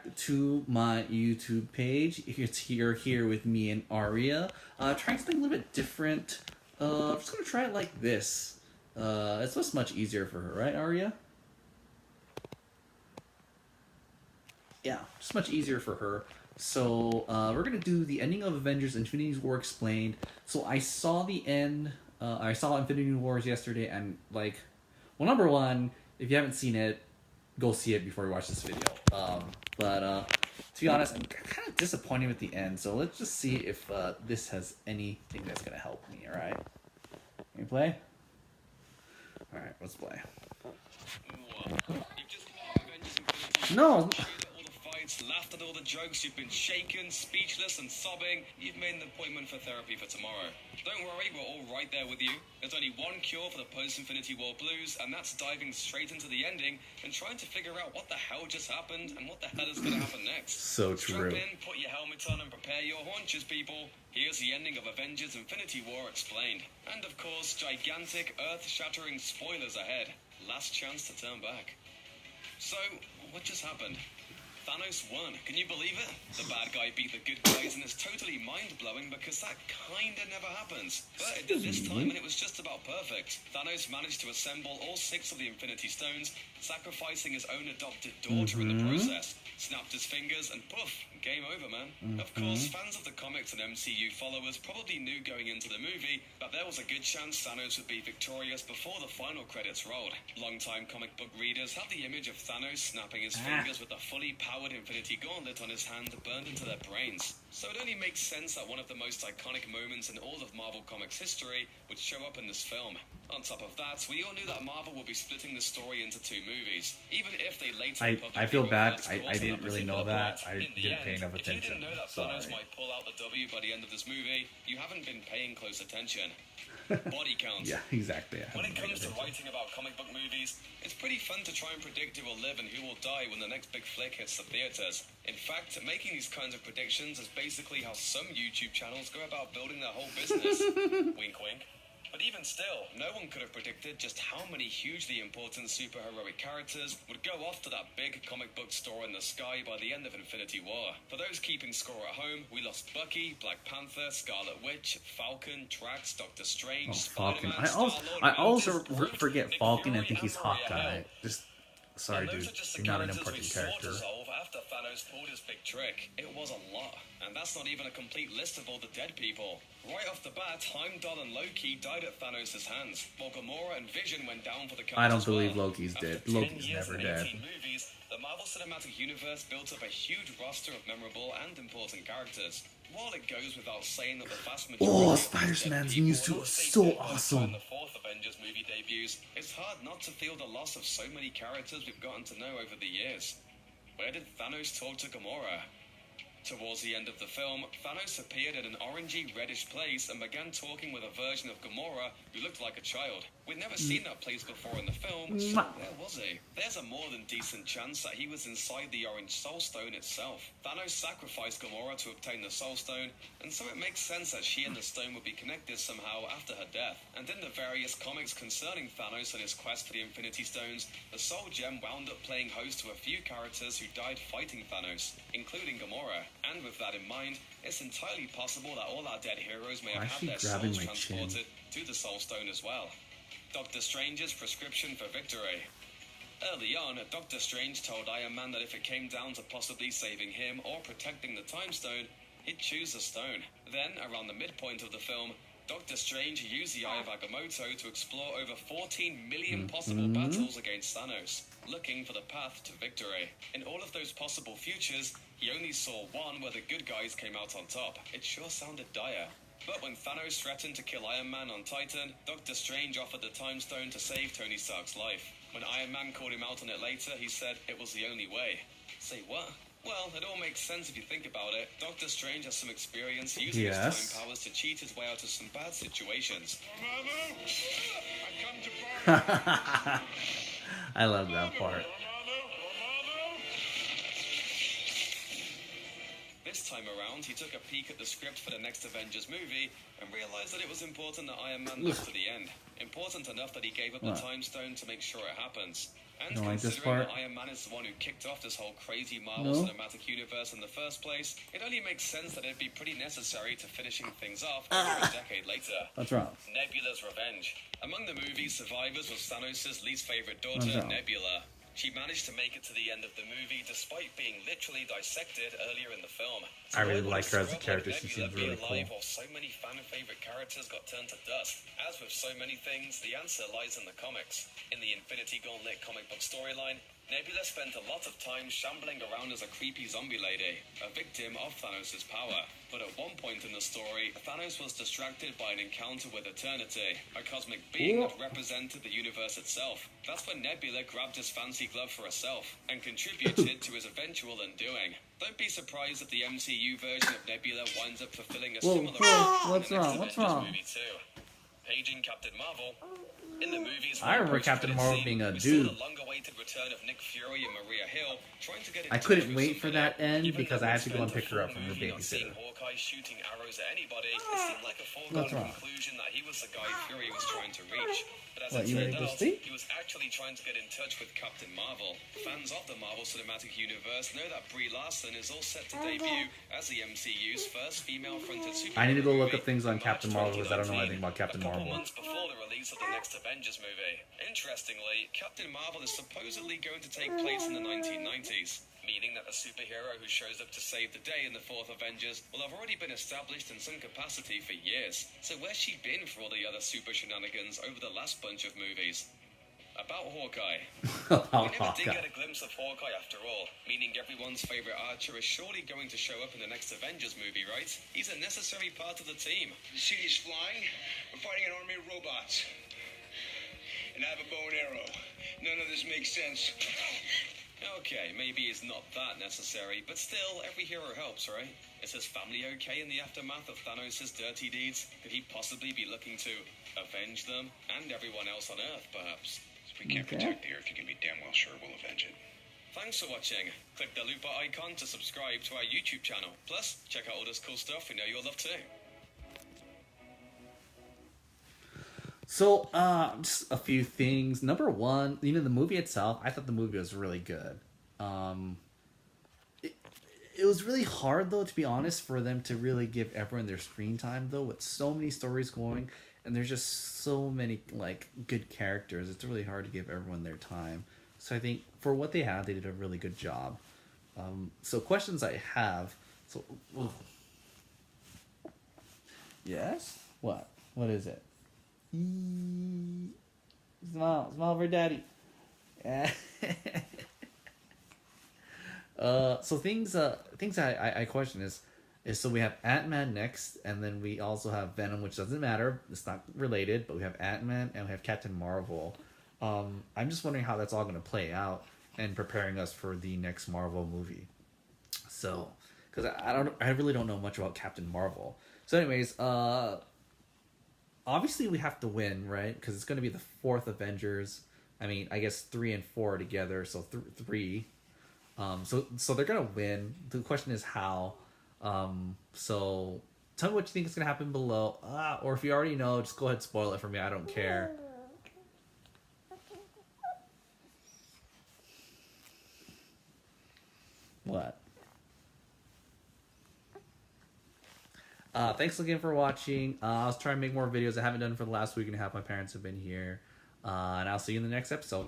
back to my YouTube page. You're here with me and Aria. Trying something a little bit different. I'm just gonna try it like this. It's just much easier for her, right, Aria? Yeah, just much easier for her. So we're gonna do the ending of Avengers Infinity War explained. So I saw the end. I saw Infinity Wars yesterday, and like, well, number one, if you haven't seen it, go see it before you watch this video. But to be honest, I'm kind of disappointed with the end. So let's just see if this has anything that's gonna help me. All right, can we play? All right, let's play. No. Laughed at all the jokes, you've been shaken, speechless and sobbing. You've made an appointment for therapy for tomorrow. Don't worry, we're all right there with you. There's only one cure for the post-Infinity War blues, and that's diving straight into the ending and trying to figure out what the hell just happened and what the hell is going to happen next. So true. Strap in, put your helmet on and prepare your haunches, people. Here's the ending of Avengers Infinity War explained. And of course, gigantic, earth-shattering spoilers ahead. Last chance to turn back. So, what just happened? Thanos won. Can you believe it? The bad guy beat the good guys, and it's totally mind-blowing because that kinda never happens. But it did this time, and it was just about perfect. Thanos managed to assemble all 6 of the Infinity Stones, sacrificing his own adopted daughter in the process. Snapped his fingers, and poof, game over, man. Of course, fans of the comics and MCU followers probably knew going into the movie that there was a good chance Thanos would be victorious before the final credits rolled. Longtime comic book readers have the image of Thanos snapping his fingers with a fully powered Infinity Gauntlet on his hand burned into their brains. So it only makes sense that one of the most iconic moments in all of Marvel Comics history would show up in this film. On top of that, we all knew that Marvel would be splitting the story into 2 movies, even if they later I feel bad. I didn't really know that. I didn't pay enough attention. If you didn't know that Thanos might pull out the W by the end of this movie, you haven't been paying close attention. Body count. Yeah, exactly. When it comes to writing about comic book movies, it's pretty fun to try and predict who will live and who will die when the next big flick hits the theaters. In fact, making these kinds of predictions is basically how some YouTube channels go about building their whole business. Wink, wink. But even still, no one could have predicted just how many hugely important superheroic characters would go off to that big comic book store in the sky by the end of Infinity War. For those keeping score at home, we lost Bucky, Black Panther, Scarlet Witch, Falcon, Drax, Doctor Strange, Falcon. Spider-Man, I also forget Falcon. I think he's Hawkeye. Just sorry, dude. You're not an important character. After Thanos pulled his big trick, it was a lot. And that's not even a complete list of all the dead people. Right off the bat, Heimdall and Loki died at Thanos' hands, while Gamora and Vision went down for the count. I don't believe Loki's dead. After Loki's never dead. Movies, the Marvel Cinematic Universe built up a huge roster of memorable and important characters. While it goes without saying that the vast majority of Spider-Man's news too was so awesome. The 4th Avengers movie debuts, it's hard not to feel the loss of so many characters we've gotten to know over the years. Where did Thanos talk to Gamora? Towards the end of the film, Thanos appeared in an orangey-reddish place and began talking with a version of Gamora who looked like a child. We'd never seen that place before in the film, so where was he? There's a more than decent chance that he was inside the Orange Soul Stone itself. Thanos sacrificed Gamora to obtain the Soul Stone, and so it makes sense that she and the stone would be connected somehow after her death. And in the various comics concerning Thanos and his quest for the Infinity Stones, the Soul Gem wound up playing host to a few characters who died fighting Thanos, including Gamora. And with that in mind, it's entirely possible that all our dead heroes may have had their souls transported to the Soul Stone as well. Doctor Strange's prescription for victory. Early on, Doctor Strange told Iron Man that if it came down to possibly saving him or protecting the Time Stone, he'd choose the stone. Then, around the midpoint of the film, Doctor Strange used the Eye of Agamotto to explore over 14 million possible battles against Thanos, looking for the path to victory. In all of those possible futures, he only saw one where the good guys came out on top. It sure sounded dire. But when Thanos threatened to kill Iron Man on Titan, Doctor Strange offered the Time Stone to save Tony Stark's life. When Iron Man called him out on it later, he said it was the only way. Say what? Well, it all makes sense if you think about it. Doctor Strange has some experience using his time powers to cheat his way out of some bad situations. I love that part. This time around, he took a peek at the script for the next Avengers movie and realized that it was important that Iron Man lived to the end. Important enough that he gave up the Time Stone to make sure it happens. And You don't like this considering part? that Iron Man is the one who kicked off this whole crazy Marvel No? Cinematic Universe in the first place, it only makes sense that it'd be pretty necessary to finishing things off over a decade later. What's wrong? Nebula's Revenge. Among the movie's survivors was Thanos' least favorite What's daughter, wrong? Nebula. She managed to make it to the end of the movie despite being literally dissected earlier in the film. So I really why would like her as a scrub character. like She Nebula seems be really alive cool. while so many fan-favorite characters got turned to dust? As with so many things, the answer lies in the comics. In the Infinity Gauntlet comic book storyline, Nebula spent a lot of time shambling around as a creepy zombie lady, a victim of Thanos' power. But at one point in the story, Thanos was distracted by an encounter with Eternity, a cosmic being that represented the universe itself. That's when Nebula grabbed his fancy glove for herself, and contributed to his eventual undoing. Don't be surprised if the MCU version of Nebula winds up fulfilling a similar role What's in the next wrong? What's Avengers wrong? movie too. Paging Captain Marvel. In the movie's I remember post-credit Captain Marvel scene, being a we dude. saw the long-awaited return of Nick Fury and Maria Hill trying to get in I touch couldn't with wait for somebody. that end Given because that I we'd had to go and spent pick her a up from her full movie not seeing babysitter. Hawkeye shooting arrows at anybody, it seemed like a What's foregone wrong? conclusion that he was the guy Fury was trying to reach. But as What, it you turned ready to out, sleep? he was actually trying to get in touch with Captain Marvel. Fans of the Marvel Cinematic Universe know that Brie Larson is all set to debut as the MCU's first female-fronted superhero I need to go look movie up things on in March Captain Marvel because I don't know 2019, anything about Captain a couple Marvel. months before the release of the next Avengers movie. Interestingly, Captain Marvel is supposedly going to take place in the 1990s, meaning that the superhero who shows up to save the day in the fourth Avengers will have already been established in some capacity for years. So where's she been for all the other super shenanigans over the last bunch of movies? About Hawkeye. We never did get a glimpse of Hawkeye after all, meaning everyone's favorite archer is surely going to show up in the next Avengers movie, right? He's a necessary part of the team. The city's flying. We're fighting an army of robots. And I have a bow and arrow. None of this makes sense. Okay, maybe it's not that necessary, but still, every hero helps, right? Is his family okay in the aftermath of Thanos' dirty deeds? Could he possibly be looking to avenge them? And everyone else on Earth, perhaps? If we can't protect the Earth, you can be damn well sure we'll avenge it. Thanks for watching. Click the looper icon to subscribe to our YouTube channel. Plus, check out all this cool stuff we know you'll love too. So, just a few things. Number one, the movie itself, I thought the movie was really good. It was really hard, though, to be honest, for them to really give everyone their screen time, though, with so many stories going, and there's just so many, like, good characters. It's really hard to give everyone their time. So I think, for what they had, they did a really good job. So, questions I have. So, yes? What? What is it? Smile for daddy. So things I question is so we have Ant-Man next, and then we also have Venom, which doesn't matter, it's not related, but we have Ant-Man and we have Captain Marvel. I'm just wondering how that's all going to play out and preparing us for the next Marvel movie. So, because I really don't know much about Captain Marvel. So, anyways, obviously we have to win, right? Because it's going to be the fourth Avengers. I mean, I guess 3 and 4 together, so 3. So they're going to win. The question is how. So tell me what you think is going to happen below. Or if you already know, just go ahead and spoil it for me. I don't care. What? Thanks again for watching. I was trying to make more videos. I haven't done for the last week and a half. My parents have been here. And I'll see you in the next episode.